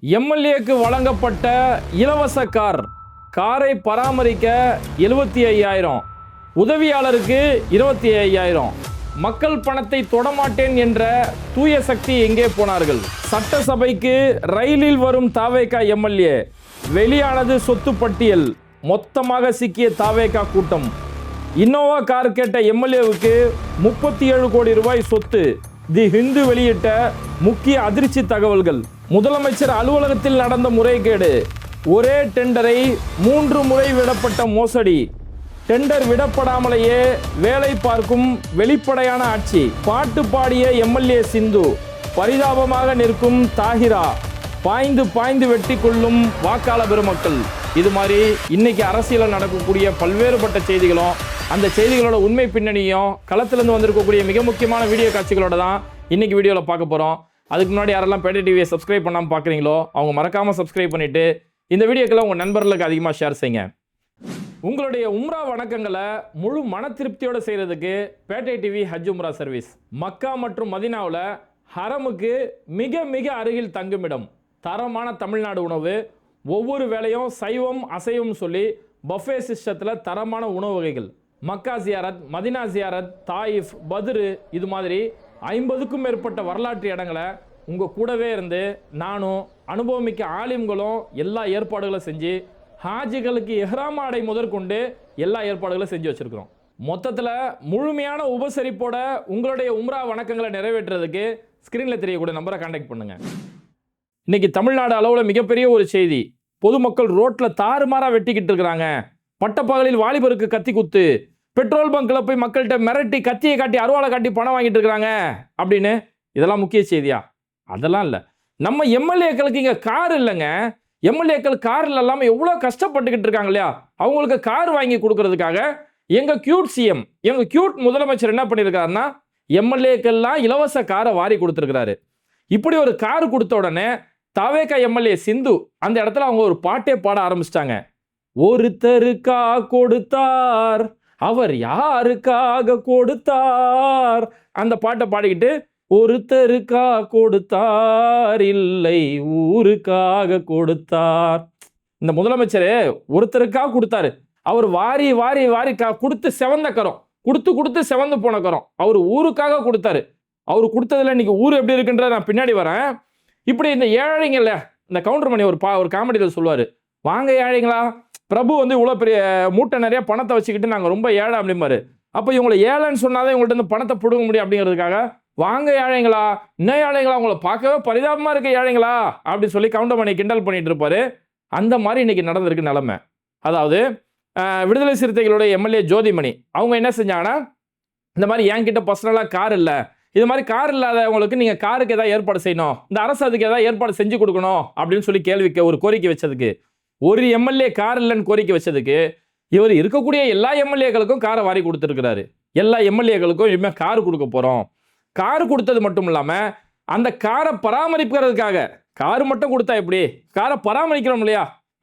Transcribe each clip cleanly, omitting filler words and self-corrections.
எம்எல்ஏக்கு வழங்கப்பட்ட இலவச காரை பராமரிக்க 75,000, உதவியாளருக்கு 25,000. மக்கள் பணத்தை தொடமாட்டேன் என்ற தூய சக்தி எங்கே போனார்கள்? சட்டசபைக்கு ரயிலில் வரும் தாவேகா எம்எல்ஏ. வெளியானது சொத்து பட்டியல். மொத்தமாக சிக்கிய தாவேகா கூட்டம். இன்னோவா கார் கேட்ட எம்எல்ஏவுக்கு 37 கோடி ரூபாய் சொத்து. தி ஹிந்து வெளியிட்ட முக்கிய அதிர்ச்சி தகவல்கள். முதலமைச்சர் அலுவலகத்தில் நடந்த முறைகேடு. ஒரே டெண்டரை 3 முறை விடப்பட்ட மோசடி. டெண்டர் விடப்படாமலேயே வேலை பார்க்கும் வெளிப்படையான ஆட்சி. பாட்டு பாடிய எம்எல்ஏ சிந்து. பரிதாபமாக நிற்கும் தாஹிரா. பாய்ந்து பாய்ந்து வெட்டி கொள்ளும் வாக்காள பெருமக்கள். இது மாதிரி இன்னைக்கு அரசியலில் நடக்கக்கூடிய பல்வேறுபட்ட செய்திகளும் அந்த செய்திகளோட உண்மை பின்னணியும் களத்திலிருந்து வந்திருக்கக்கூடிய மிக முக்கியமான வீடியோ காட்சிகளோட தான் இன்னைக்கு வீடியோவில் பார்க்க போகிறோம். அதுக்கு முன்னாடி யாரெல்லாம் பேட்டை டிவியை சப்ஸ்கிரைப் பண்ணாமல் பார்க்குறீங்களோ அவங்க மறக்காமல் சப்ஸ்கிரைப் பண்ணிவிட்டு இந்த வீடியோக்கெல்லாம் உங்கள் நண்பர்களுக்கு அதிகமாக ஷேர் செய்யுங்க. உங்களுடைய உம்ரா வணக்கங்களை முழு மன திருப்தியோடு செய்கிறதுக்கு பேட்டை டிவி ஹஜ் உம்ரா சர்வீஸ். மக்கா மற்றும் மதினாவில் ஹரமுக்கு மிக மிக அருகில் தங்குமிடம். தரமான தமிழ்நாடு உணவு. ஒவ்வொரு வேளையும் சைவம் அசைவம் சொல்லி பஃபே சிஸ்டத்தில் தரமான உணவு வகைகள். மக்கா ஜியாரத், மதினா ஜியாரத், தாயிஃப், பத்ரு, இது மாதிரி 50க்கும் மேற்பட்ட வரலாற்று இடங்களை உங்கள் கூடவே இருந்து நானும் அனுபவமிக்க ஆலிம்களும் எல்லா ஏற்பாடுகளும் செஞ்சு ஹாஜிகளுக்கு எஹ்ராம் ஆடை முதற்கொண்டு எல்லா ஏற்பாடுகளும் செஞ்சு வச்சுருக்கிறோம். மொத்தத்தில் முழுமையான உபசரிப்போட உங்களுடைய உம்ரா வணக்கங்களை நிறைவேற்றுறதுக்கு ஸ்க்ரீனில் தெரியக்கூடிய நம்பரை கான்டாக்ட் பண்ணுங்கள். இன்னைக்கு தமிழ்நாடு அளவில் மிகப்பெரிய ஒரு செய்தி. பொதுமக்கள் ரோட்டில் தாறுமாறாக வெட்டிக்கிட்டு இருக்கிறாங்க. பட்டப்பகலில் வாலிபருக்கு கத்தி குத்து. பெட்ரோல் பங்க்கில் போய் மக்கள்கிட்ட மிரட்டி கத்தியை காட்டி அருவாளை காட்டி பணம் வாங்கிட்டு இருக்கிறாங்க அப்படின்னு. இதெல்லாம் முக்கிய செய்தியா? அதெல்லாம் இல்லை. நம்ம எம்எல்ஏக்களுக்கு இங்கே கார் இல்லைங்க. எம்எல்ஏக்கள் காரில் இல்லாமல் எவ்வளோ கஷ்டப்பட்டுக்கிட்டு இருக்காங்க இல்லையா? அவங்களுக்கு கார் வாங்கி கொடுக்கறதுக்காக எங்கள் கியூட் சிஎம், எங்கள் கியூட் முதலமைச்சர் என்ன பண்ணியிருக்காருன்னா எம்எல்ஏக்கெல்லாம் இலவச காரை வாரி கொடுத்துருக்கிறாரு. இப்படி ஒரு கார் கொடுத்த உடனே தாவேகா எம்எல்ஏ சிந்து அந்த இடத்துல அவங்க ஒரு பாட்டே பாட ஆரம்பிச்சிட்டாங்க. ஒருத்தருக்கா கொடுத்தார், அவர் யாருக்காக கொடுத்தார். அந்த பாட்டை பாடிக்கிட்டு ஒருத்தருக்கா கொடுத்தார், இல்லை ஊருக்காக கொடுத்தார். இந்த முதலமைச்சர் ஒருத்தருக்காக கொடுத்தாரு. அவர் வாரி வாரி வாரி கொடுத்து செவந்த கரம், கொடுத்து செவந்து போன கரம். அவர் ஊருக்காக கொடுத்தாரு. அவர் கொடுத்ததுல இன்னைக்கு ஊர் எப்படி இருக்குன்றத நான் பின்னாடி வரேன். இப்படி இந்த ஏழைங்கள்ல இந்த கவுண்டர் மணி ஒரு காமெடியில் சொல்லுவார், வாங்க ஏழைங்களா, பிரபு வந்து இவ்வளோ பெரிய மூட்டை நிறைய பணத்தை வச்சுக்கிட்டு நாங்கள் ரொம்ப ஏழை அப்படிம்பாரு. அப்போ இவங்களை ஏழைன்னு சொன்னாதான் இவங்கள்ட்ட இருந்து பணத்தை பிடுங்க முடியும் அப்படிங்கிறதுக்காக வாங்க ஏழைங்களா, இன்னும் ஏழைங்களா, உங்களை பார்க்கவே பரிதாபமாக இருக்க ஏழைங்களா அப்படின்னு சொல்லி கவுண்டர் மணி கிண்டல் பண்ணிட்டு இருப்பாரு. அந்த மாதிரி இன்னைக்கு நடந்திருக்கு நிலைமை. அதாவது விடுதலை சிறுத்தைகளுடைய எம்எல்ஏ ஜோதிமணி அவங்க என்ன செஞ்சாங்கன்னா, இந்த மாதிரி என்கிட்ட பர்சனலாக கார் இல்லை, இது மாதிரி கார் இல்லாதவங்களுக்கு நீங்கள் காருக்கு ஏதாவது ஏற்பாடு செய்யணும், இந்த அரசு அதுக்கு ஏதாவது ஏற்பாடு செஞ்சு கொடுக்கணும் அப்படின்னு சொல்லி ஒரு கோரிக்கை வச்சதுக்கு, ஒரு எம்எல்ஏ கார் இல்லைன்னு கோரிக்கை வச்சதுக்கு இவர் இருக்கக்கூடிய எல்லா எம்எல்ஏக்களுக்கும் காரை வாரி கொடுத்துருக்கிறாரு. எல்லா எம்எல்ஏக்களுக்கும் இனிமேல் கார் கொடுக்க போகிறோம். கார் கொடுத்தது மட்டும் இல்லாமல் அந்த காரை பராமரிக்கிறதுக்காக, கார் மட்டும் கொடுத்தா எப்படி, காரை பராமரிக்கிறோம் இல்லையா,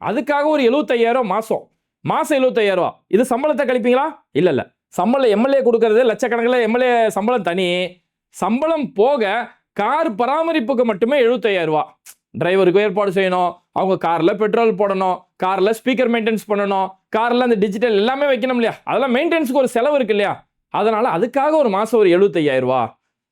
அதுக்காக ஒரு 75,000 மாதம் 75,000. இது சம்பளத்தை கழிப்பீங்களா? இல்லை. சம்பளம் எம்எல்ஏ கொடுக்கறது லட்சக்கணக்கில் எம்எல்ஏ சம்பளம் தனி. சம்பளம் போக கார் பராமரிப்புக்கு மட்டுமே 75,000. டிரைவருக்கு ஏற்பாடு செய்யணும், அவங்க காரில் பெட்ரோல் போடணும், காரில் ஸ்பீக்கர் மெயின்டெனன்ஸ் பண்ணணும், காரில் அந்த டிஜிட்டல் எல்லாமே வைக்கணும் இல்லையா, அதெல்லாம் மெயின்டெனன்ஸுக்கு ஒரு செலவு இருக்கு இல்லையா. அதனால் அதுக்காக ஒரு மாதம் ஒரு 75,000.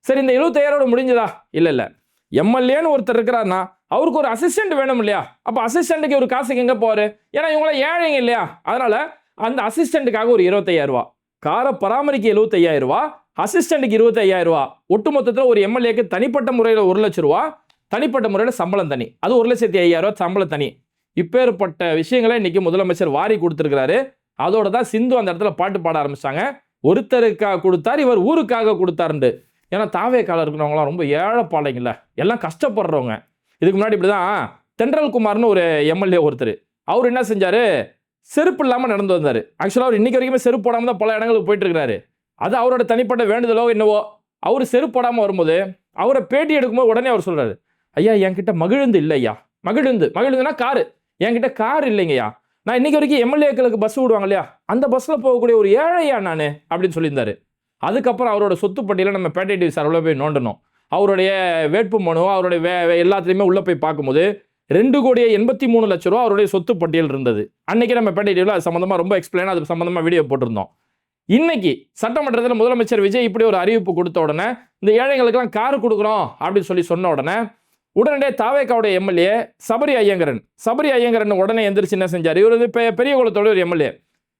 சரி, இந்த 75,000 முடிஞ்சதா? இல்லை. எம்எல்ஏன்னு ஒருத்தர் இருக்கிறாருன்னா அவருக்கு ஒரு அசிஸ்டன்ட் வேணும் இல்லையா. அப்போ அசிஸ்டண்ட்டுக்கு ஒரு காசுக்கு எங்கே போவார்? ஏன்னா இவங்களாம் ஏழைங்க இல்லையா. அதனால் அந்த அசிஸ்டண்ட்டுக்காக ஒரு 25,000. காரை பராமரிக்க 75,000, அசிஸ்டண்ட்டுக்கு 25,000. ஒட்டு மொத்தத்தில் ஒரு எம்எல்ஏக்கு தனிப்பட்ட முறையில் 1,00,000, தனிப்பட்ட முறையில் சம்பளம் தனி. அது 1,05,000 சம்பளம் தனி. இப்பேற்பட்ட விஷயங்களை இன்னைக்கு முதலமைச்சர் வாரி கொடுத்துருக்கிறாரு. அதோட தான் சிந்து அந்த இடத்துல பாட்டு பாட ஆரம்பிச்சாங்க. ஒருத்தருக்காக கொடுத்தார், இவர் ஊருக்காக கொடுத்தாருண்டு. ஏன்னா தாவேக்கால இருக்கிறவங்களாம் ரொம்ப ஏழைப்பாளைங்கல்ல, எல்லாம் கஷ்டப்படுறவங்க. இதுக்கு முன்னாடி இப்படி தான் தென்றல் குமார்னு ஒரு எம்எல்ஏ ஒருத்தர், அவர் என்ன செஞ்சார், செருப்பு இல்லாமல் நடந்து வந்தார். ஆக்சுவலாக அவர் இன்னைக்கு வரைக்குமே செருப்பு போடாமல் தான் பல இடங்களுக்கு போயிட்டு இருக்கிறாரு. அது அவரோட தனிப்பட்ட வேண்டுதலோ என்னவோ. அவர் செருப்பு போடாமல் வரும்போது அவரை பேட்டி எடுக்கும்போது உடனே அவர் சொல்கிறாரு, ஐயா என்கிட்ட மகிழுந்து இல்லை ஐயா. மகிழுந்துனா காரு, என்கிட்ட கார் இல்லைங்கய்யா. நான் இன்னைக்கு வரைக்கும் எம்எல்ஏக்களுக்கு பஸ் விடுவாங்க இல்லையா, அந்த பஸ்ஸில் போகக்கூடிய ஒரு ஏழையா நான் அப்படின்னு சொல்லியிருந்தாரு. அதுக்கப்புறம் அவரோட சொத்து பட்டியலை நம்ம பேட்டை டிவி சார்பில் போய் நோண்டணும். அவருடைய வேட்பு மனு, அவருடைய எல்லாத்துலேயுமே உள்ளே போய் பார்க்கும்போது 2,83,00,000 ரூபா அவருடைய சொத்து பட்டியல் இருந்தது. அன்னைக்கு நம்ம பேட்டையில் அது சம்பந்தமா ரொம்ப எக்ஸ்பிளைனா அது சம்பந்தமா வீடியோ போட்டிருந்தோம். இன்னைக்கு சட்டமன்றத்தில் முதலமைச்சர் விஜய் இப்படி ஒரு அறிவிப்பு கொடுத்த உடனே இந்த ஏழைகளுக்கெல்லாம் கார் கொடுக்குறோம் அப்படின்னு சொல்லி சொன்ன உடனே தாவேக்காவுடைய எம்எல்ஏ சபரி ஐயங்கரன் உடனே எந்திரிச்சு என்ன செஞ்சார்? இவர் பெரிய குளத்தோட ஒரு எம்எல்ஏ.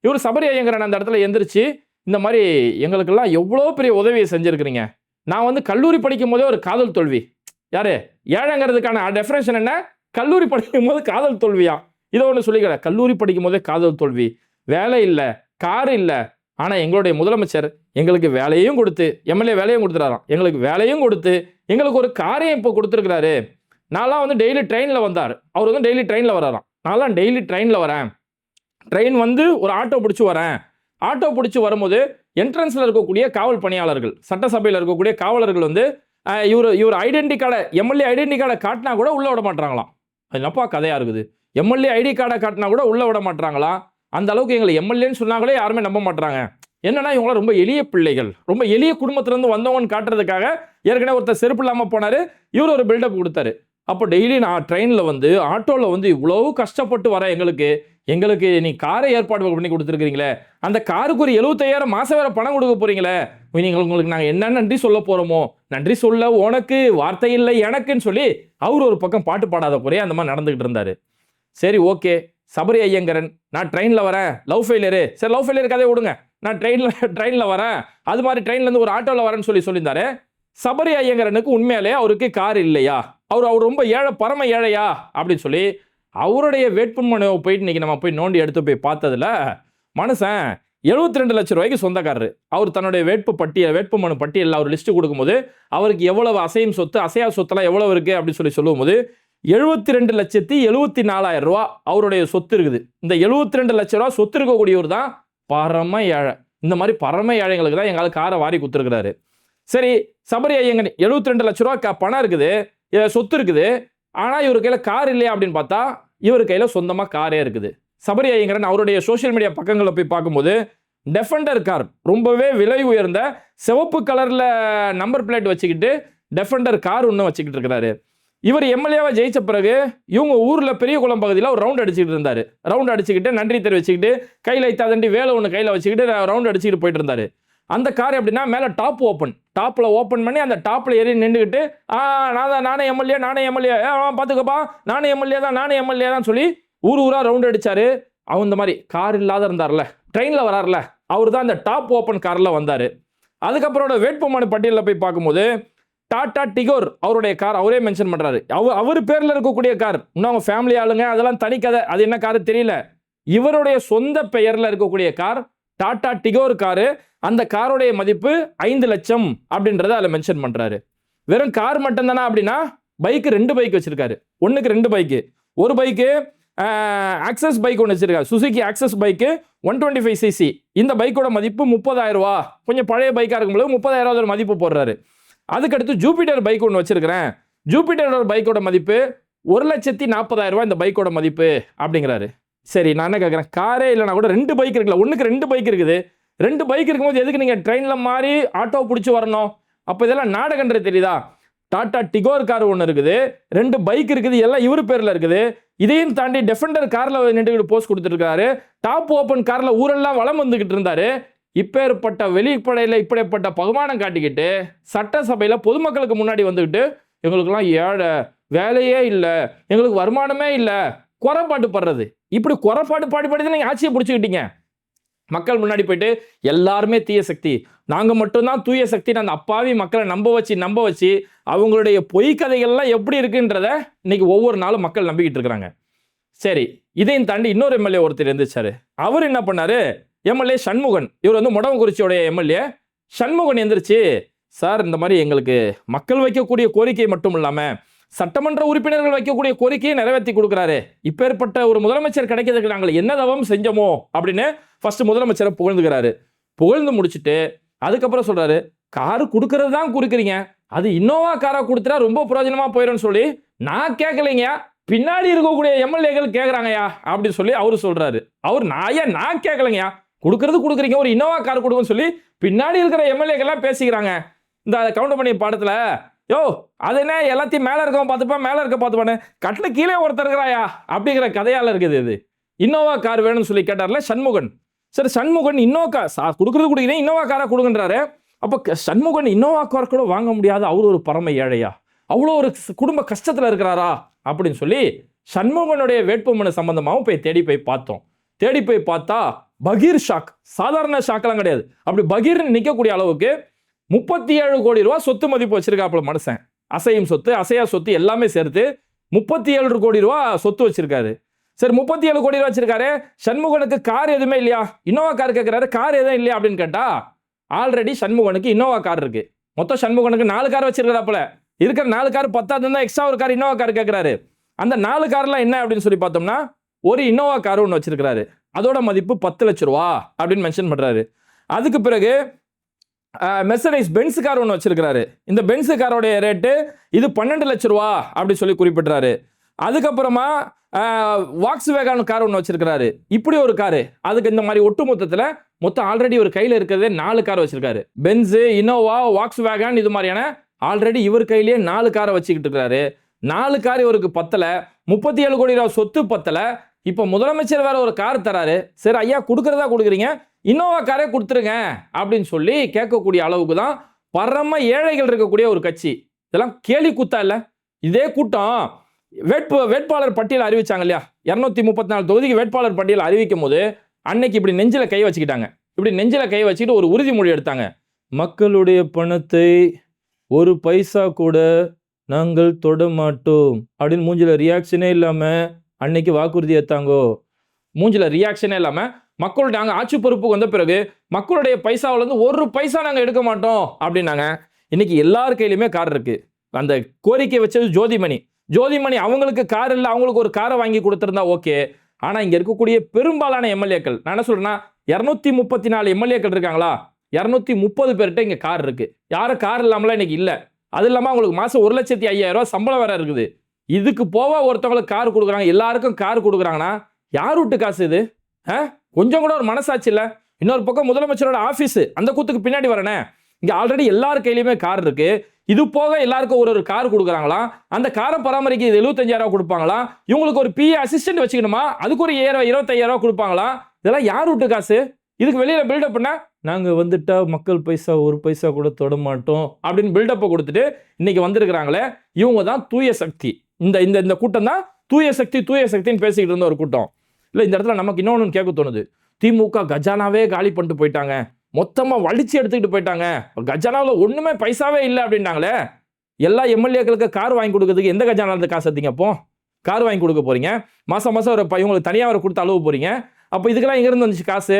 இவர் சபரி ஐயங்கரன் அந்த இடத்துல எந்திரிச்சு இந்த மாதிரி எங்களுக்கெல்லாம் எவ்வளோ பெரிய உதவியை செஞ்சிருக்கிறீங்க. நான் வந்து கல்லூரி படிக்கும் போதே ஒரு காதல் தோல்வி. யாரு ஏழைங்கிறதுக்கான டெஃபினேஷன் என்ன? கல்லூரி படிக்கும் போது காதல் தோல்வியா? இதை ஒன்று சொல்லிக்கிறேன். கல்லூரி படிக்கும் போதே காதல் தோல்வி, வேலை இல்லை, கார் இல்லை. ஆனால் எங்களுடைய முதலமைச்சர் எங்களுக்கு வேலையும் கொடுத்து, எம்எல்ஏ வேலையும் கொடுத்துறாராம், எங்களுக்கு வேலையும் கொடுத்து எங்களுக்கு ஒரு காரையும் இப்போ கொடுத்துருக்கிறாரு. நான்லாம் வந்து டெய்லி ட்ரெயினில் வந்தார், அவர் வந்து டெய்லி ட்ரெயினில் வராராம். நான்லாம் டெய்லி ட்ரெயினில் வரேன், ட்ரெயின் வந்து ஒரு ஆட்டோ பிடிச்சி வரேன். ஆட்டோ பிடிச்சி வரும்போது என்ட்ரன்ஸில் இருக்கக்கூடிய காவல் பணியாளர்கள், சட்டசபையில் இருக்கக்கூடிய காவலர்கள் வந்து இவர் ஐடென்டி கார்டை, எம்எல்ஏ ஐடென்டி கார்டை காட்டினா கூட உள்ளே விட மாட்டாங்களாம். அது என்னப்பா கதையாக இருக்குது? எம்எல்ஏ ஐடி கார்டை காட்டினா கூட உள்ளே விட மாட்டாங்களாம். அந்த அளவுக்கு எங்களை எம்எல்ஏன்னு சொன்னாங்களே யாருமே நம்ப மாட்டாங்க. என்னன்னா இவங்களாம் ரொம்ப எளிய பிள்ளைகள், ரொம்ப எளிய குடும்பத்திலேருந்து வந்தவங்கன்னு காட்டுறதுக்காக ஏற்கனவே ஒருத்தர் செருப்பு இல்லாமல் போனார், இவர் ஒரு பில்டப் கொடுத்தாரு. அப்போ டெய்லி நான் ட்ரெயினில் வந்து ஆட்டோவில் வந்து இவ்வளோ கஷ்டப்பட்டு வரேன், எங்களுக்கு நீ காரை ஏற்பாடு பண்ணி கொடுத்துருக்கீங்களே, அந்த காருக்கு ஒரு 75,000 மாதம் வேறு பணம் கொடுக்க போகிறீங்களே, உங்களுக்கு நாங்கள் என்ன நன்றி சொல்ல போகிறோமோ, நன்றி சொல்ல உனக்கு வார்த்தை இல்லை எனக்குன்னு சொல்லி அவர் ஒரு பக்கம் பாட்டு பாடாத குறைய அந்த மாதிரி நடந்துக்கிட்டு இருந்தார். சரி ஓகே, சபரி ஐயங்கரன் நான் ட்ரெயினில் வரேன், லவ் ஃபெயிலியரு, சரி லவ் ஃபெயிலியர் கதையை விடுங்க, நான் ட்ரெயினில் வரேன், அது மாதிரி ட்ரெயின்லேருந்து ஒரு ஆட்டோவில் வரேன்னு சொல்லியிருந்தாரு. சபரி ஐயங்கரனுக்கு உண்மையாலே அவருக்கு கார் இல்லையா, அவர் ரொம்ப ஏழை, பரம ஏழையா அப்படின்னு சொல்லி அவருடைய வேட்புமனுவை போயிட்டு இன்னைக்கு நம்ம போய் நோண்டி எடுத்து போய் பார்த்ததுல மனுஷன் 72 லட்சம் ரூபாய்க்கு சொந்தக்காரரு. அவர் தன்னுடைய வேட்புமனு பட்டியலில் அவர் லிஸ்ட்டு கொடுக்கும்போது அவருக்கு எவ்வளவு அசையும் சொத்து, அசையா சொத்தெல்லாம் எவ்வளவு இருக்கு அப்படின்னு சொல்லும்போது 72,74,000 ரூபா அவருடைய சொத்து இருக்குது. இந்த 72 லட்சம் ரூபா சொத்து இருக்கக்கூடியவர் தான் பரம ஏழை. இந்த மாதிரி பரம ஏழைங்களுக்கு தான் எங்களுக்கு காரை வாரி கொடுத்துருக்கிறாரு. சரி, சபரி ஐயங்கன் 72 லட்ச ரூபா பணம் இருக்குது, சொத்து இருக்குது, ஆனால் இவர் கையில் கார் இல்லையா அப்படின்னு பார்த்தா இவர் கையில் சொந்தமாக காரே இருக்குது. சபரி ஐயங்கரன் அவருடைய சோஷியல் மீடியா பக்கங்களில் போய் பார்க்கும்போது டெஃபெண்டர் கார், ரொம்பவே விலை உயர்ந்த சிவப்பு கலரில் நம்பர் பிளேட் வச்சுக்கிட்டு டெஃபெண்டர் கார் ஒன்று வச்சுக்கிட்டு இருக்கிறாரு. இவர் எம்எல்ஏவா ஜெயிச்ச பிறகு இவங்க ஊரில் பெரியகுளம் பகுதியில் ஒரு ரவுண்ட் அடிச்சுக்கிட்டு இருந்தார். ரவுண்ட் அடிச்சுக்கிட்டு நன்றி தெரிவிச்சுக்கிட்டு கையில் இத்தாதண்டி வேலை ஒன்று கையில் வச்சுக்கிட்டு ரவுண்ட் அடிச்சுக்கிட்டு போயிட்டு இருந்தார். அந்த கார் எப்படின்னா மேலே டாப்பில் ஓப்பன் பண்ணி அந்த டாப்பில் ஏறி நின்றுக்கிட்டு நானே எம்எல்ஏ பார்த்துக்கப்பா, நானே எம்எல்ஏ தான் சொல்லி ஊராக ரவுண்ட் அடித்தார். அவன் இந்த மாதிரி கார் இல்லாத இருந்தார்ல, ட்ரெயினில் வரார்ல, அவர் தான் அந்த டாப் ஓப்பன் காரில் வந்தார். அதுக்கப்புறம் வேட்புமனு பட்டியலில் போய் பார்க்கும்போது டாடா டிகோர் அவருடைய கார் அவரே மென்ஷன் பண்ணுறாரு. அவர் பேரில் இருக்கக்கூடிய கார், இன்னும் அவங்க ஃபேமிலி ஆளுங்க, அதெல்லாம் தனி கதை, அது என்ன கார் தெரியல. இவருடைய சொந்த பெயரில் இருக்கக்கூடிய கார் டாடா டிகோர் காரு. அந்த காரோடைய மதிப்பு 5 லட்சம் அப்படின்றத அதில் மென்ஷன் பண்ணுறாரு. வெறும் கார் மட்டும் தானா அப்படின்னா பைக்கு 2 பைக் வச்சிருக்காரு. ஒன்றுக்கு 2 பைக்கு. ஒரு பைக்கு ஆக்சஸ் பைக் ஒன்று வச்சிருக்காரு, சுசுகி ஆக்சஸ் பைக்கு 125cc. இந்த பைக்கோட மதிப்பு 30,000 ரூபா. கொஞ்சம் பழைய பைக்காக இருக்கும்போது 30,000 ஒரு மதிப்பு போடுறாரு. அதுக்கடுத்து ஜூபிட்டர் பைக் ஒன்று வச்சிருக்கிறேன், ஜூபிட்டரோட பைக்கோட மதிப்பு 1,40,000 ரூபா இந்த பைக்கோட மதிப்பு அப்படிங்கிறாரு. சரி, நான் என்ன கேட்குறேன், காரே இல்லைனா கூட 2 பைக் இருக்குல்ல, ஒன்றுக்கு 2 பைக் இருக்குது. 2 பைக் இருக்கும்போது எதுக்கு நீங்கள் ட்ரெயினில் மாறி ஆட்டோ பிடிச்சி வரணும்? அப்போ இதெல்லாம் நாடகன்ற தெரியுதா? டாடா டிகோர் கார் ஒன்று இருக்குது, 2 பைக் இருக்குது, எல்லாம் இவர் பேரில் இருக்குது. இதையும் தாண்டி டெஃபெண்டர் காரில் நின்றுக்கிட்டு போஸ்ட் கொடுத்துருக்காரு. டாப் ஓப்பன் காரில் ஊரெல்லாம் வளம் வந்துக்கிட்டு இருந்தார். இப்பேற்பட்ட வெளிப்படையில் இப்படிப்பட்ட பகுமானம் காட்டிக்கிட்டு சட்டசபையில் பொதுமக்களுக்கு முன்னாடி வந்துக்கிட்டு எங்களுக்கெல்லாம் ஏழை, வேலையே இல்லை, எங்களுக்கு வருமானமே இல்லை, குறைபாட்டு படுறது. இப்படி குறைபாடு பாடுபடுறது நீங்கள் ஆட்சியை பிடிச்சிக்கிட்டீங்க. மக்கள் முன்னாடி போயிட்டு எல்லாருமே தீய சக்தி, நாங்கள் மட்டும்தான் தூய சக்தின்னு அந்த அப்பாவி மக்களை நம்ப வச்சு அவங்களுடைய பொய் கதைகள்லாம் எப்படி இருக்குன்றத இன்னைக்கு ஒவ்வொரு நாளும் மக்கள் நம்பிக்கிட்டு இருக்கிறாங்க. சரி, இதையும் தாண்டி இன்னொரு எம்எல்ஏ ஒருத்தர் இருந்துச்சாரு. அவர் என்ன பண்ணாரு, எம்எல்ஏ சண்முகன், இவர் வந்து முடவங்குறிச்சியோடைய எம்எல்ஏ. சண்முகன் எந்திரிச்சு, சார் இந்த மாதிரி எங்களுக்கு மக்கள் வைக்கக்கூடிய கோரிக்கை மட்டும் இல்லாமல் சட்டமன்ற உறுப்பினர்கள் வைக்கக்கூடிய கோரிக்கையை நிறைவேற்றி கொடுக்குறாரு. இப்பேற்பட்ட ஒரு முதலமைச்சர் கிடைக்கிறதுக்கு நாங்கள் என்ன தவம் செஞ்சோமோ அப்படின்னு ஃபர்ஸ்ட் முதலமைச்சரை புகழ்ந்துக்கிறாரு. புகழ்ந்து முடிச்சுட்டு அதுக்கப்புறம் சொல்றாரு, காரு கொடுக்கறது தான் கொடுக்குறீங்க, அது இன்னோவா காரா கொடுத்துட்டா ரொம்ப பிரயோஜனமா போயிடும்னு சொல்லி நான் கேட்கலைங்க, பின்னாடி இருக்கக்கூடிய எம்எல்ஏகள் கேட்குறாங்கயா அப்படின்னு சொல்லி அவரு சொல்றாரு. நான் கேட்கலைங்கயா, கொடுக்குறீங்க, ஒரு இன்னோவா கார் கொடுக்குன்னு சொல்லி பின்னாடி இருக்கிற எம்எல்ஏக்கெல்லாம் பேசிக்கிறாங்க. இந்த கவுண்டர் பண்ணி பாடத்தில் யோ அது என்ன எல்லாத்தையும் மேலே இருக்கவன் பார்த்துப்பா, மேலே இருக்க பார்த்துப்பானே, கட்டில் கீழே ஒருத்தர் இருக்கிறாயா அப்படிங்கிற கதையால் இருக்குது இது. இன்னோவா கார் வேணும்னு சொல்லி கேட்டார்ல சண்முகன். சரி சண்முகன் இன்னோவா கார் கொடுக்குறது கொடுக்குறேன், இன்னோவா காராக கொடுக்குன்றாரு. அப்போ சண்முகன் இன்னோவா கார் கூட வாங்க முடியாது, அவர் ஒரு பரம ஏழையா, அவ்வளோ ஒரு குடும்ப கஷ்டத்தில் இருக்கிறாரா அப்படின்னு சொல்லி சண்முகனுடைய வேட்புமனு சம்பந்தமாகவும் போய் தேடி போய் பார்த்தோம். தேடி போய் பார்த்தா பகீர் ஷாக், சாதாரண ஷாக்கெல்லாம் கிடையாது. அப்படி பகீர்னு நிற்கக்கூடிய அளவுக்கு 37 கோடி ரூபா சொத்து மதிப்பு வச்சிருக்காப்புல மனுஷன். அசையும் சொத்து, அசையா சொத்து எல்லாமே சேர்த்து 37 கோடி ரூபா சொத்து வச்சிருக்காரு. சரி 37 கோடி ரூபா வச்சிருக்காரு, சண்முகனுக்கு கார் எதுவுமே இல்லையா, இன்னோவா கார் கேட்கிறாரு, கார் எதுவும் இல்லையா அப்படின்னு கேட்டா ஆல்ரெடி சண்முகனுக்கு இன்னோவா கார் இருக்கு. மொத்தம் சண்முகனுக்கு 4 கார் வச்சிருக்காப்புல. இருக்கிற 4 கார் பத்தாதுன்னு எக்ஸ்ட்ரா ஒரு கார் இன்னோவா கார் கேட்கிறாரு. அந்த 4 கார்லாம் என்ன அப்படின்னு சொல்லி பார்த்தோம்னா ஒரு இன்னோவா கார் ஒன்று வச்சிருக்காரு, அதோட மதிப்பு 10 லட்சம் ரூபா அப்படின்னு மென்ஷன் பண்றாரு. அதுக்கு பிறகு மெர்சடைஸ் பென்ஸ் கார் ஒன்று வச்சிருக்காரு. இந்த பென்ஸ் காரோடைய ரேட்டு இது 12 லட்சம் ரூபா அப்படி சொல்லி குறிப்பிட்றாரு. அதுக்கப்புறமா வாக்ஸ் வேகான் கார் ஒன்று வச்சிருக்காரு. இப்படி ஒரு காரு, அதுக்கு இந்த மாதிரி ஒட்டு மொத்தம் ஆல்ரெடி ஒரு கையில் இருக்கிறதே 4 கார் வச்சிருக்காரு. பென்ஸ், இன்னோவா, வாக்ஸ் வேகான் இது மாதிரியான ஆல்ரெடி இவர் கையிலேயே 4 காரை வச்சுக்கிட்டு இருக்கிறாரு. 4 கார் இவருக்கு பத்தல, 37 கோடி ரூபா சொத்து பத்தல. இப்போ முதலமைச்சர் வேற ஒரு கார் தராரு. சரி ஐயா கொடுக்கறதா கொடுக்குறீங்க, இன்னோவா காரே கொடுத்துருங்க அப்படின்னு சொல்லி கேட்கக்கூடிய அளவுக்கு தான் பரம ஏழைகள் இருக்கக்கூடிய ஒரு கட்சி. இதெல்லாம் கேலி கூத்தா இல்லை? இதே கூட்டம் வேட்பாளர் பட்டியல் அறிவிச்சாங்க இல்லையா, 234 தொகுதிக்கு வேட்பாளர் பட்டியல் அறிவிக்கும் போது அன்னைக்கு இப்படி நெஞ்சில கை வச்சுக்கிட்டாங்க. இப்படி நெஞ்சில கை வச்சுக்கிட்டு ஒரு உறுதிமொழி எடுத்தாங்க. மக்களுடைய பணத்தை ஒரு பைசா கூட நாங்கள் தொட மாட்டோம் அப்படின்னு மூஞ்சில ரியாக்ஷனே இல்லாம அன்னைக்கு வாக்குறுதி ஏத்தாங்கோ. மூஞ்சில ரியாக்ஷனே இல்லாம மக்களோட நாங்க ஆட்சி பொறுப்புக்கு வந்த பிறகு மக்களுடைய பைசாவில இருந்து ஒரு பைசா நாங்க எடுக்க மாட்டோம் அப்படின்னாங்க. இன்னைக்கு எல்லார் கையிலுமே கார் இருக்கு. அந்த கோரிக்கை வச்சது ஜோதிமணி அவங்களுக்கு கார் இல்லை, அவங்களுக்கு ஒரு காரை வாங்கி கொடுத்திருந்தா ஓகே. ஆனா இங்க இருக்கக்கூடிய பெரும்பாலான எம்எல்ஏக்கள், நான் என்ன சொல்றேன்னா 234 எம்எல்ஏக்கள் இருக்காங்களா, 230 பேர்கிட்ட இங்க கார் இருக்கு. யாரும் கார் இல்லாமலாம் இன்னைக்கு இல்ல. அது இல்லாம அவங்களுக்கு மாசம் 1,05,000 ரூபாய் சம்பளம் வேற இருக்குது. இதுக்கு போவ ஒருத்தவங்களுக்கு கார் கொடுக்குறாங்க, எல்லாருக்கும் கார் கொடுக்குறாங்கன்னா யார் விட்டு காசு இது? கொஞ்சம் கூட ஒரு மனசாட்சி இல்ல. இன்னொரு பக்கம் முதலமைச்சரோட ஆபீஸ், அந்த கூத்துக்கு பின்னாடி வரனே, இங்க ஆல்ரெடி எல்லார் கையிலுமே கார் இருக்கு. இது போக எல்லாருக்கும் ஒரு கார் கொடுக்குறாங்களா, அந்த காரை பராமரிக்க 75,000 ரூபாய் கொடுப்பாங்களா, இவங்களுக்கு ஒரு பிஏ அசிஸ்டன்ட் வச்சுக்கணுமா, அதுக்கு ஒரு 25,000 ரூபாய் கொடுப்பாங்களா? இதெல்லாம் யார் விட்டு காசு? இதுக்கு வெளியில பில்டப் பண்ண நாங்க வந்துட்டா மக்கள் பைசா ஒரு பைசா கூட தொட மாட்டோம் அப்படின்னு பில்டப்பை கொடுத்துட்டு இன்னைக்கு வந்திருக்கிறாங்களே, இவங்க தான் தூய சக்தி. இந்த கூட்டம் தான் தூய சக்தின்னு பேசிக்கிட்டு இருந்த ஒரு கூட்டம். இல்லை, இந்த இடத்துல நமக்கு இன்னொன்று கேட்க தோணுது. திமுக கஜானாவே காலி பண்ணிட்டு போயிட்டாங்க, மொத்தமாக வலிச்சு எடுத்துக்கிட்டு போயிட்டாங்க, கஜானாவில் ஒன்றுமே பைசாவே இல்லை அப்படின்னாங்களே. எல்லா எம்எல்ஏக்களுக்கு கார் வாங்கி கொடுக்கறதுக்கு எந்த கஜானாவில் காசு எடுத்தீங்க? அப்போ கார் வாங்கி கொடுக்க போறீங்க, மாதம் ஒரு இவங்களுக்கு தனியாக வர கொடுத்து அழுவ போறீங்க. அப்போ இதுக்கெல்லாம் எங்கேருந்து வந்துச்சு காசு?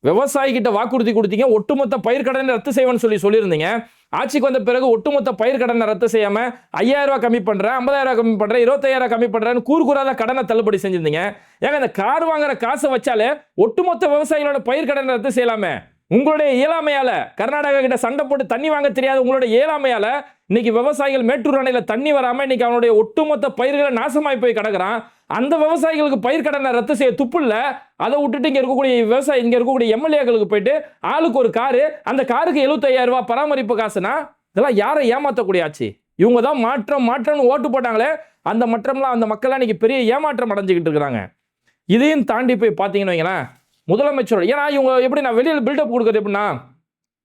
விவசாயிகிட்ட வாக்குறுதி கொடுத்தீங்க, ஒட்டுமொத்த பயிர் கடனை ரத்து செய்வேன்னு சொல்லியிருந்தீங்க. ஆட்சிக்கு வந்த பிறகு ஒட்டுமொத்த பயிர் கடனை ரத்து செய்யாம 5,000 ரூபாய் கம்மி பண்றேன், 50,000 ரூபாய் கம்மி பண்றேன், 25,000 கம்மி பண்றேன்னு கூறுகூறாத கடனை தள்ளுபடி செஞ்சிருந்தீங்க. ஏங்க இந்த கார் வாங்குற காசை வச்சாலே ஒட்டுமொத்த விவசாயிகளோட பயிர் கடனை ரத்து செய்யலாமே. உங்களுடைய இயலாமையால, கர்நாடகா கிட்ட சண்டை போட்டு தண்ணி வாங்க தெரியாத உங்களுடைய இயலாமையால இன்னைக்கு விவசாயிகள் மேட்டூர் அணையில தண்ணி வராம இன்னைக்கு அவனுடைய ஒட்டுமொத்த பயிர்களை நாசமாய் போய் கிடக்குறான். அந்த விவசாயிகளுக்கு பயிர் கடனை ரத்து செய்ய துப்பு இல்ல. அதை விட்டுட்டு இங்க இருக்கக்கூடிய எம்எல்ஏக்களுக்கு போயிட்டு ஆளுக்கு ஒரு காரு, அந்த காருக்கு 75,000 ரூபாய் பராமரிப்பு காசுனா இதெல்லாம் யாரை ஏமாத்தக்கூடிய ஆச்சு? இவங்க தான் மாற்றம்னு ஓட்டு போட்டாங்களே, அந்த மாற்றம்லாம் அந்த மக்கள் இன்னைக்கு பெரிய ஏமாற்றம் அடைஞ்சுக்கிட்டு இருக்கிறாங்க. இதையும் தாண்டி போய் பார்த்தீங்கன்னு வைங்களேன், முதலமைச்சரோட, ஏன்னா இவங்க எப்படி நான் வெளியில் பில்டப் கொடுக்குறது எப்படின்னா,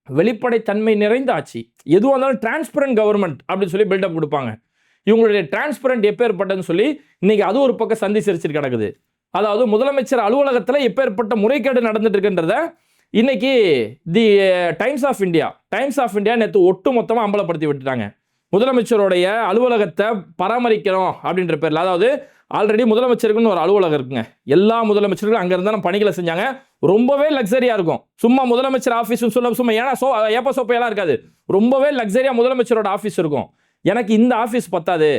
வெளிப்படைத்தன்மை நிறைந்த ஆட்சி, எதுவாக இருந்தாலும் டிரான்ஸ்பரண்ட் கவர்மெண்ட் அப்படின்னு சொல்லி பில்டப் கொடுப்பாங்க. இவங்களுடைய டிரான்ஸ்பரண்ட் எப்பேற்பட்டன்னு சொல்லி இன்னைக்கு அது ஒரு பக்கம் சந்தி சிரிச்சிட்டு கிடக்குது. அதாவது முதலமைச்சர் அலுவலகத்தில் எப்பேற்பட்ட முறைகேடு நடந்துட்டு இருக்குன்றத இன்னைக்கு தி டைம்ஸ் ஆஃப் இந்தியா நேற்று ஒட்டு மொத்தமாக அம்பலப்படுத்தி விட்டுட்டாங்க. முதலமைச்சருடைய அலுவலகத்தை பராமரிக்கிறோம் அப்படின்ற பேரில், அதாவது ஆல்ரெடி முதலமைச்சருக்குன்னு ஒரு அலுவலகம் இருக்குங்க, எல்லா முதலமைச்சர்களும் அங்கே இருந்தாலும் பணிகளை செஞ்சாங்க. ரொம்பவே லக்ஸரியாக இருக்கும். சும்மா முதலமைச்சர் ஆஃபீஸ் சும்மா ஏன்னா ஏப்ப சோப்பையெல்லாம் இருக்காது, ரொம்பவே லக்ஸரியாக முதலமைச்சரோட ஆஃபீஸ் இருக்கும். எனக்கு இந்த ஆஃபீஸ் பத்தாது,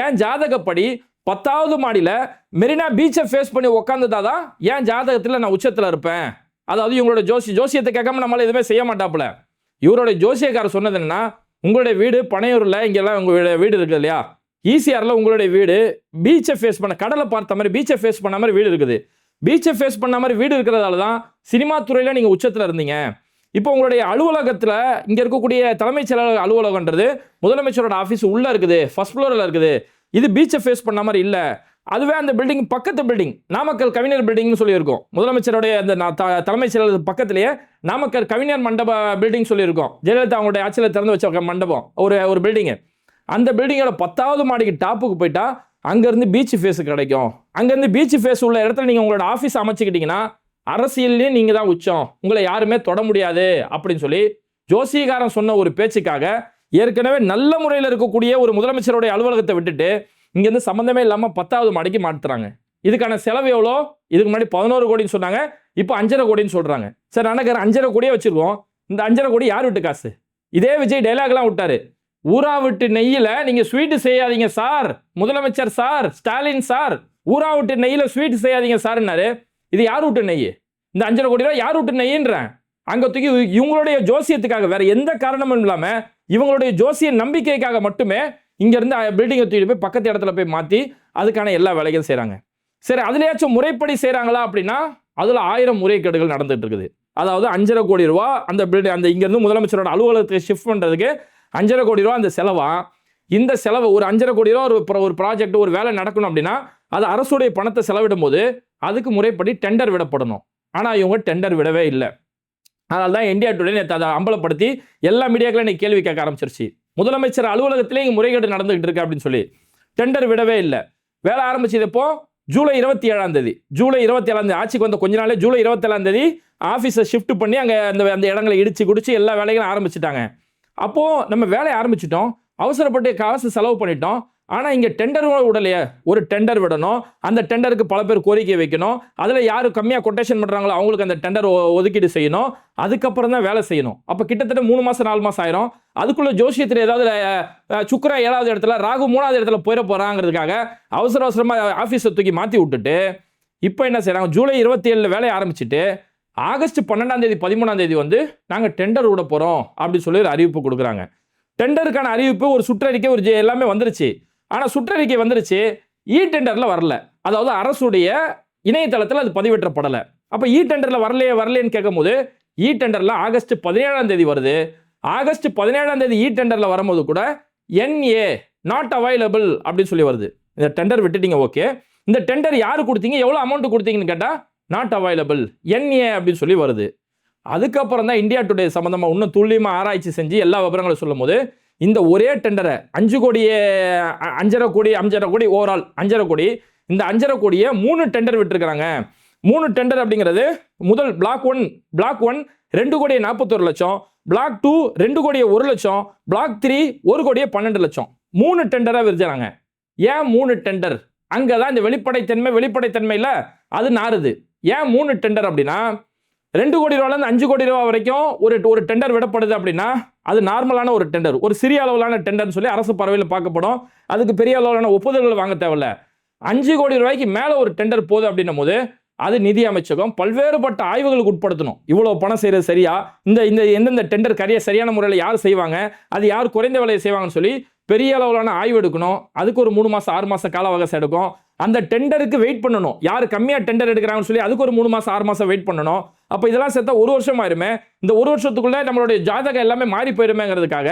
ஏன் ஜாதகப்படி 10வது மாடியில் மெரினா பீச்சை ஃபேஸ் பண்ணி உட்காந்துதான் ஏன் ஜாதகத்தில் நான் உச்சத்தில் இருப்பேன். அதாவது இவங்களோட ஜோசியத்தை கேட்காம நம்மளால எதுவுமே செய்ய மாட்டாப்புல. இவரோட ஜோசியக்காரர் சொன்னது என்னன்னா, உங்களுடைய வீடு பனையூரில் இங்கெல்லாம் உங்களுடைய வீடு இருக்குது இல்லையா, ஈசிஆரில் உங்களுடைய வீடு பீச்சை ஃபேஸ் பண்ண, கடலை பார்த்த மாதிரி பீச்சை ஃபேஸ் பண்ண மாதிரி வீடு இருக்குது. பீச்சை ஃபேஸ் பண்ண மாதிரி வீடு இருக்கிறதால தான் சினிமா துறையில் நீங்கள் உச்சத்தில் இருந்தீங்க. இப்போ உங்களுடைய அலுவலகத்தில் இங்கே இருக்கக்கூடிய தலைமைச் செயலாளர் அலுவலகன்றது முதலமைச்சரோட ஆஃபீஸ் உள்ளே இருக்குது, ஃபர்ஸ்ட் ஃப்ளோரில் இருக்குது. இது பீச்சை ஃபேஸ் பண்ண மாதிரி இல்லை. அதுவே அந்த பில்டிங் பக்கத்து பில்டிங் நாமக்கல் கவிஞர் பில்டிங்னு சொல்லியிருக்கோம். முதலமைச்சருடைய அந்த தலைமைச் செயலர் பக்கத்திலேயே நாமக்கல் கவிஞர் மண்டப பில்டிங் சொல்லியிருக்கோம். ஜெயலலிதா அவங்களுடைய ஆட்சியில் திறந்து வச்ச மண்டபம் ஒரு பில்டிங்கு. அந்த பில்டிங்கோட 10வது மாடிக்கு டாப்புக்கு போயிட்டா அங்கேருந்து பீச் ஃபேஸு கிடைக்கும். அங்கேருந்து பீச் ஃபேஸ் உள்ள இடத்துல நீங்கள் உங்களோட ஆஃபீஸ் அமைச்சிக்கிட்டீங்கன்னா அரசியல்லையும் நீங்கள் தான் உச்சம், உங்களை யாருமே தொட முடியாது அப்படின்னு சொல்லி ஜோசிகாரன் சொன்ன ஒரு பேச்சுக்காக ஏற்கனவே நல்ல முறையில் இருக்கக்கூடிய ஒரு முதலமைச்சருடைய அலுவலகத்தை விட்டுட்டு இங்கேருந்து சம்மந்தமே இல்லாமல் 10வது மாடிக்கு மாற்றுறாங்க. இதுக்கான செலவு எவ்வளோ? இதுக்கு முன்னாடி 11 கோடின்னு சொன்னாங்க, இப்போ 5.5 கோடின்னு சொல்கிறாங்க. சார் நாங்கள் 5.5 கோடியே வச்சுருக்கோம். இந்த 5.5 கோடி யார் விட்டு காசு? இதே விஜய் டைலாக்லாம் விட்டாரு. ஊரா விட்டு நெய்யில் நீங்கள் ஸ்வீட்டு செய்யாதீங்க சார், முதலமைச்சர் சார், ஸ்டாலின் சார், ஊரா விட்டு நெய்யில் ஸ்வீட்டு செய்யாதீங்க சார்னாரு. இது யார் விட்டு நெய்? இந்த 5.5 கோடி ரூபாய் யார் விட்டு நெய்ன்றேன்? அங்கே தூக்கி இவங்களுடைய ஜோசியத்துக்காக, வேற எந்த காரணமும் இல்லாமல் இவங்களுடைய ஜோசிய நம்பிக்கைக்காக மட்டுமே இங்கேருந்து பில்டிங்கை தூக்கிட்டு போய் பக்கத்து இடத்துல போய் மாற்றி அதுக்கான எல்லா வேலைகளும் செய்கிறாங்க. சரி, அதுலேயாச்சும் முறைப்படி செய்கிறாங்களா அப்படின்னா அதில் 1000 முறைகேடுகள் நடந்துட்டு இருக்குது. அதாவது 5.5 கோடி ரூபா அந்த அந்த இங்கேருந்து முதலமைச்சரோட அலுவலகத்தை ஷிஃப்ட் பண்ணுறதுக்கு 5.5 கோடி ரூபா அந்த செலவா? இந்த செலவு ஒரு 5.5 கோடி ரூபா ஒரு ப்ராஜெக்ட் ஒரு வேலை நடக்கணும் அப்படின்னா அது அரசுடைய பணத்தை செலவிடும் போது அதுக்கு முறைப்படி டெண்டர் விடப்படணும். ஆனால் இவங்க டெண்டர் விடவே இல்லை. அதனால தான் இந்தியா டுடே நேற்று அதை அம்பலப்படுத்தி எல்லா மீடியாக்களும் இன்னைக்கு கேள்வி கேட்க ஆரம்பிச்சிருச்சு. முதலமைச்சர் அலுவலகத்திலே இங்கே முறைகேடு நடந்துகிட்டு இருக்கு அப்படின்னு சொல்லி டெண்டர் விடவே இல்லை. வேலை ஆரம்பிச்சது இப்போ ஜூலை 27ஆம் தேதி. ஜூலை 27ஆம் தேதி ஆட்சிக்கு வந்த கொஞ்ச நாளே ஜூலை 27ஆம் தேதி ஆஃபீஸை ஷிஃப்ட் பண்ணி அங்கே அந்த இடங்களை இடிச்சு குடிச்சு எல்லா வேலைகளும் ஆரம்பிச்சுட்டாங்க. அப்போது நம்ம வேலையை ஆரம்பிச்சிட்டோம், அவசரப்பட்டு காசு செலவு பண்ணிட்டோம். ஆனால் இங்கே டெண்டரும் விடலையே. ஒரு டெண்டர் விடணும், அந்த டெண்டருக்கு பல பேர் கோரிக்கை வைக்கணும், அதில் யார் கம்மியாக கொட்டேஷன் பண்ணுறாங்களோ அவங்களுக்கு அந்த டெண்டர் ஒதுக்கீடு செய்யணும், அதுக்கப்புறம் தான் வேலை செய்யணும். அப்போ கிட்டத்தட்ட 3 மாதம் 4 மாதம் ஆயிரும். அதுக்குள்ளே ஜோசியத்தில் ஏதாவது சுக்கிரா 7வது இடத்துல, ராகு 3வது இடத்துல போயிட போகிறாங்கிறதுக்காக அவசரமாக ஆஃபீஸை தூக்கி மாற்றி விட்டுட்டு இப்போ என்ன செய்கிறாங்க? ஜூலை 27 வேலையை ஆரம்பிச்சுட்டு ஆகஸ்ட் 12ஆம் தேதி 13ஆம் தேதி வந்து நாங்கள் டெண்டர் விட போகிறோம் அப்படின்னு சொல்லி ஒரு அறிவிப்பு கொடுக்குறாங்க. டெண்டருக்கான அறிவிப்பு ஒரு சுற்றறிக்கை ஒரு எல்லாமே வந்துருச்சு. ஆனால் சுற்றறிக்கை வந்துருச்சு, டெண்டரில் வரல. அதாவது அரசுடைய இணையதளத்தில் அது பதிவேற்றப்படலை. அப்போ டெண்டரில் வரலேன்னு கேட்கும்போது டெண்டரில் ஆகஸ்ட் 17ஆம் தேதி வருது. ஆகஸ்ட் 17ஆம் தேதி டெண்டரில் வரும்போது கூட NA நாட் அவைலபிள் அப்படின்னு சொல்லி வருது. இந்த டெண்டர் விட்டுட்டீங்க, ஓகே, இந்த டெண்டர் யாரு கொடுத்தீங்க, எவ்வளோ அமௌண்ட் கொடுத்தீங்கன்னு கேட்டால் நாட் அவைலபிள் NA அப்படின்னு சொல்லி வருது. அதுக்கப்புறம் தான் இந்தியா டுடே சம்மந்தமாக இன்னும் துல்லியமாக ஆராய்ச்சி செஞ்சு எல்லா விவரங்களும் சொல்லும் போது இந்த ஒரே டெண்டரை 5 கோடி ஓவரால் 5.5 கோடி, இந்த 5.5 கோடியை 3 டெண்டர் விட்டுருக்காங்க. 3 டெண்டர் அப்படிங்கிறது முதல் பிளாக் 1 2 கோடியே 41 லட்சம், பிளாக் 2 2 கோடியே 1 லட்சம், பிளாக் 3 1 கோடியே 12 லட்சம். 3 டெண்டராக விரிச்சாங்க. ஏன் 3 டெண்டர்? அங்கே தான் இந்த வெளிப்படைத்தன்மையில் அது நாறுது. ஏன் 3 டெண்டர் அப்படின்னா 2 கோடி ரூபாயிலிருந்து 5 கோடி ரூபா வரைக்கும் ஒரு டெண்டர் விடப்படுது அப்படின்னா அது நார்மலான ஒரு டெண்டர், ஒரு சிறிய அளவிலான டெண்டர்னு சொல்லி அரசு பார்வையில் பார்க்கப்படும். அதுக்கு பெரிய அளவிலான ஒப்புதல்கள் வாங்க தேவையில்ல. 5 கோடி ரூபாய்க்கு மேலே ஒரு டெண்டர் போகுது அப்படின்னும் போது அது நிதி அமைச்சகம் பல்வேறுபட்ட ஆய்வுகளுக்கு உட்படுத்தணும். இவ்வளோ பணம் செய்கிறது சரியா, இந்த எந்தெந்த டெண்டர் சரியான முறையில் யார் செய்வாங்க, அது யார் குறைந்த விலையை செய்வாங்கன்னு சொல்லி பெரிய அளவிலான ஆய்வு எடுக்கணும். அதுக்கு ஒரு 3 மாதம் 6 மாதம் கால அவகாசம் எடுக்கும். அந்த டெண்டருக்கு வெயிட் பண்ணணும். யார் கம்மியாக டெண்டர் எடுக்கிறாங்கன்னு சொல்லி அதுக்கு ஒரு 3 மாதம் 6 மாதம் வெயிட் பண்ணணும். அப்போ இதெல்லாம் சேர்த்தா 1 வருஷம் ஆயிருமே. இந்த 1 வருஷத்துக்குள்ளே நம்மளுடைய ஜாதகம் எல்லாமே மாறி போயிருமேங்கிறதுக்காக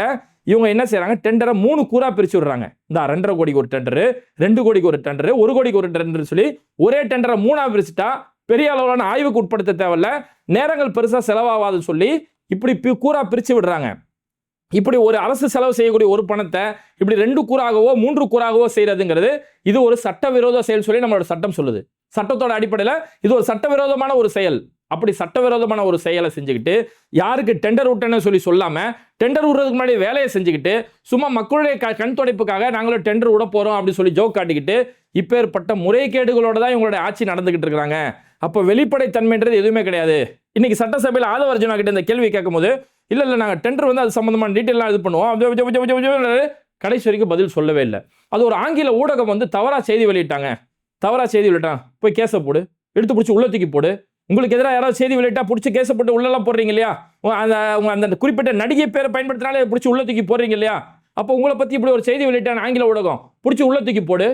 இவங்க என்ன செய்கிறாங்க? டெண்டரை 3 கூறா பிரித்து விடுறாங்க. இந்த 2.5 கோடிக்கு ஒரு டெண்டரு, 2 கோடிக்கு ஒரு டெண்டரு, 1 கோடிக்கு ஒரு டெண்டர் சொல்லி ஒரே டெண்டரை 3ஆக பிரிச்சுட்டா பெரிய அளவிலான ஆய்வுக்கு உட்படுத்த தேவையில்ல, நேரங்கள் பெருசாக செலவாகாதுன்னு சொல்லி இப்படி கூறா பிரித்து விடுறாங்க. இப்படி ஒரு அரசு செலவு செய்யக்கூடிய ஒரு பணத்தை இப்படி 2 கூறாகவோ 3 கூறாகவோ செய்யறதுங்கிறது இது ஒரு சட்டவிரோத செயல் சொல்லி நம்மளோட சட்டம் சொல்லுது. சட்டத்தோட அடிப்படையில் இது ஒரு சட்டவிரோதமான ஒரு செயல். அப்படி சட்டவிரோதமான ஒரு செயலை செஞ்சுக்கிட்டு யாருக்கு டெண்டர் விட்டேன்னு சொல்லி சொல்லாமல் டெண்டர் விடுறதுக்கு முன்னாடி வேலையை செஞ்சுக்கிட்டு சும்மா மக்களுடைய கண் துடைப்புக்காக நாங்களும் டெண்டர் விட போகிறோம் அப்படின்னு சொல்லி ஜோக் காட்டிக்கிட்டு இப்பேற்பட்ட முறைகேடுகளோட தான் இவங்களுடைய ஆட்சி நடந்துகிட்டு இருக்கிறாங்க. அப்போ வெளிப்படைத்தன்மைன்றது எதுவுமே கிடையாது. இன்னைக்கு சட்டசபையில் ஆதவ அர்ஜுனா கிட்ட இந்த கேள்வி கேட்கும்போது இல்லை நாங்கள் டெண்டர் வந்து அது சம்மந்தமான டீட்டெயிலாம் இது பண்ணுவோம், கடைசி வரைக்கும் பதில் சொல்லவே இல்லை. அது ஒரு ஆங்கில ஊடகம் வந்து தவறாக செய்தி வெளியிட்டாங்க, போய் கேஸை போடு, எடுத்து பிடிச்சி உள்ள தூக்கி போடு. உங்களுக்கு எதிராக யாராவது செய்தி வெளியிட்டா பிடிச்சி கேஸை போட்டு உள்ளெல்லாம் போடுறீங்க இல்லையா? அந்த குறிப்பிட்ட நடிகை பேரை பயன்படுத்தினாலே பிடிச்சி உள்ள தூக்கி போடுறீங்க இல்லையா? அப்போ உங்களை பற்றி இப்படி ஒரு செய்தி வெளியிட்டான ஆங்கில ஊடகம் பிடிச்சி உள்ள தூக்கி போடு,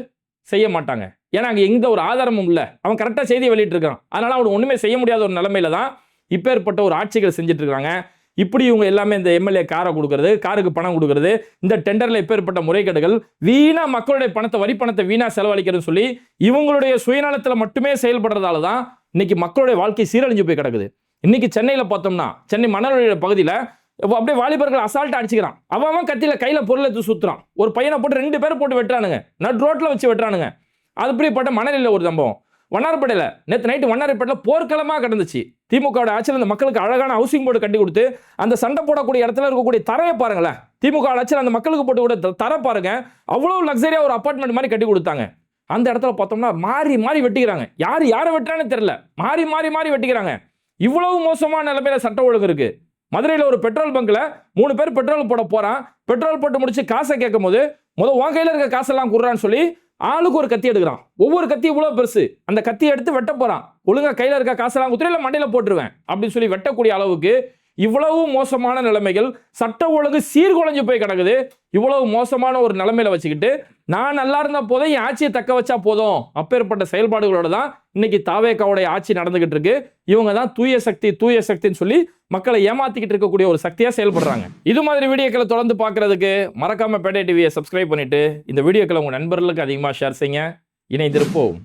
செய்ய மாட்டாங்க. ஏன்னா அங்கே எந்த ஒரு ஆதாரமும் இல்லை. அவன் கரெக்டாக செய்தி வெளியிட்டிருக்கான். அதனால அவன் ஒன்றுமே செய்ய முடியாத ஒரு நிலைமையில தான் இப்பேற்பட்ட ஒரு ஆட்சிகள் செஞ்சுட்டு இருக்காங்க. இப்படி இவங்க எல்லாமே இந்த எம்எல்ஏ காரை கொடுக்கறது, காருக்கு பணம் கொடுக்கறது, இந்த டெண்டர்ல இப்பேற்பட்ட முறைகேடுகள், வீணா மக்களுடைய பணத்தை, வரி பணத்தை வீணா செலவழிக்கிறதுன்னு சொல்லி இவங்களுடைய சுயநலத்துல மட்டுமே செயல்படுறதால தான் இன்னைக்கு மக்களுடைய வாழ்க்கை சீரழிஞ்சு போய் கிடக்குது. இன்னைக்கு சென்னையில பார்த்தோம்னா, சென்னை மணல்வெளி பகுதியில் அப்படியே வாலிபர்கள் அசால்ட்டா அடிச்சுக்கிறான். அவன் கத்தியில கையில பொருளை எடுத்து சுத்துறான். ஒரு பையனை போட்டு 2 பேரை போட்டு வெட்டுறானுங்க, நட் ரோட்ல வச்சு வெட்டுறானுங்க. அப்படிப்பட்ட மணலில் ஒரு சம்பவம். வண்ணாரப்பேட்டையில் நேற்று நைட்டு வண்ணாரப்பேட்டையில் போர்க்களமாக கிடந்துச்சு. திமுகவோட ஆட்சியில் இந்த மக்களுக்கு அழகான ஹவுசிங் போர்டு கட்டி கொடுத்து அந்த சண்டை போடக்கூடிய இடத்துல இருக்கக்கூடிய தரையை பாருங்களேன். திமுக ஆட்சியில் அந்த மக்களுக்கு போட்டு கூட தரை பாருங்க, அவ்வளோ லக்ஸரியா ஒரு அப்பார்ட்மெண்ட் மாதிரி கட்டி கொடுத்தாங்க. அந்த இடத்துல பார்த்தோம்னா மாறி மாறி வெட்டிக்கிறாங்க. யாரை வெட்டுறான்னு தெரியல, மாறி மாறி மாறி வெட்டிக்கிறாங்க. இவ்வளவு மோசமான நிலைமையில சட்ட ஒழுங்கு இருக்கு. மதுரையில் ஒரு பெட்ரோல் பங்க்ல 3 பேர் பெட்ரோல் போட போறான். பெட்ரோல் போட்டு முடிச்சு காசை கேட்கும் போது உன் கையில இருக்க காசெல்லாம் குடுறான்னு சொல்லி ஆளுக்கு ஒரு கத்தி எடுக்கிறான். ஒவ்வொரு கத்தி இவ்வளவு பெருசு. அந்த கத்தியை எடுத்து வெட்ட போறான். ஒழுங்கா கையில இருக்க காசெல்லாம் குத்துற, இல்ல மண்டையில போட்டுருவேன் அப்படின்னு சொல்லி வெட்டக்கூடிய அளவுக்கு இவ்வளவு மோசமான நிலைமைகள், சட்ட ஒழுங்கு சீர்குலைஞ்சு போய் கிடக்குது. இவ்வளவு மோசமான ஒரு நிலைமையில வச்சுக்கிட்டு நான் நல்லா இருந்த போதே என் ஆட்சியை தக்க வச்சா போதும், அப்பேற்பட்ட செயல்பாடுகளோட தான் இன்னைக்கு தாவேகாவுடைய ஆட்சி நடந்துகிட்டு இருக்கு. இவங்க தான் தூய சக்தின்னு சொல்லி மக்களை ஏமாத்திக்கிட்டு இருக்கக்கூடிய ஒரு சக்தியா செயல்படுறாங்க. இது மாதிரி வீடியோக்களை தொடர்ந்து பார்க்கறதுக்கு மறக்காம பேட்டை டிவியை சப்ஸ்கிரைப் பண்ணிட்டு இந்த வீடியோக்களை உங்க நண்பர்களுக்கு அதிகமாக ஷேர் செய்யுங்க. இணைந்திருப்போம்.